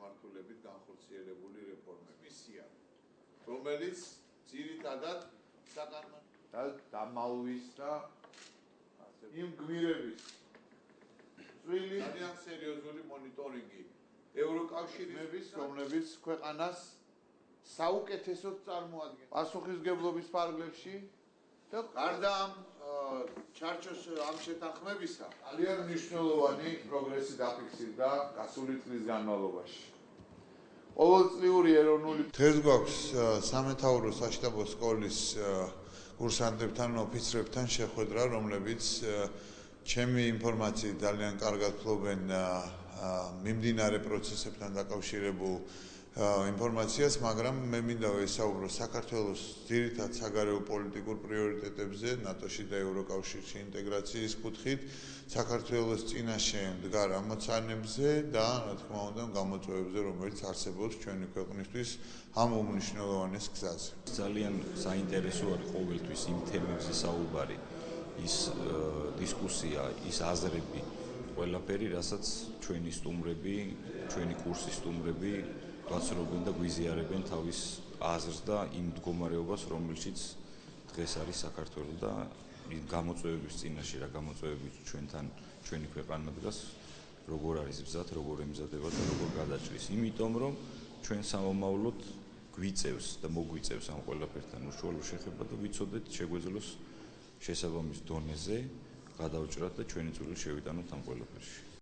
მიმართულებით განხორციელებული რეფორმებისია, რომელიც ძირითადად დამალვის და იმ გმირების წვლილი ძალიან სერიოზული მონიტორინგი ევროკავშირის, რომლებიც ქვეყანას საუკეთესოდ წარმოადგენს პასუხისმგებლობის ფარგლებში და გარდა ამ ჩარჩოს ამ შეთანხმებისა ძალიან მნიშვნელოვანი პროგრესი დაფიქსირდა გასული წლის განმავლობაში. ყოველწლიური ეროვნული დღეს გვაქვს სამეთაურო საშტაბო სკოლის კურსანტებთან, ოფიცრებთან შეხვედრა, რომლებიც ჩემი ინფორმაციით ძალიან კარგად ფლობენ მიმდინარე პროცესებთან დაკავშირებულ ინფორმაციას, მაგრამ მე მინდა ვესაუბრო საქართველოს ძირითად საგარეო პოლიტიკურ პრიორიტეტებზე, ნატოში და ევროკავშირში ინტეგრაციის კუთხით, საქართველოს წინაშე მდგარ ამოცანებზე და, რა თქმა უნდა, გამოწვევებზე, რომელიც არსებობს ჩვენი ქვეყნისთვის ამ უმნიშვნელოვანეს გზაზე. ძალიან საინტერესო არის ყოველთვის იმ თემებზე საუბარი, ის დისკუსია, ის აზრები, ყველაფერი, რასაც ჩვენი სტუმრები, ჩვენი კურსის სტუმრები გაცნობენ და გვიზიარებენ თავის აზრს და იმ მდგომარეობას, რომელშიც დღეს არის საქართველო და გამოწვევების წინაშე რა გამოწვევები ჩვენთან ჩვენი ქვეყანა დგას, როგორ არის გზად, როგორ ემზადება და როგორ გადაჭრის. იმიტომ რომ ჩვენ სამომავლოდ გვიწევს და მოგვიწევს ამ ყველაფერთან უშუალო შეხება და ვიცოდეთ შეგვეძლოს შესაბამის დონეზე გადავჭრათ და ჩვენი წვლილი შევიტანოთ ამ ყველაფერში.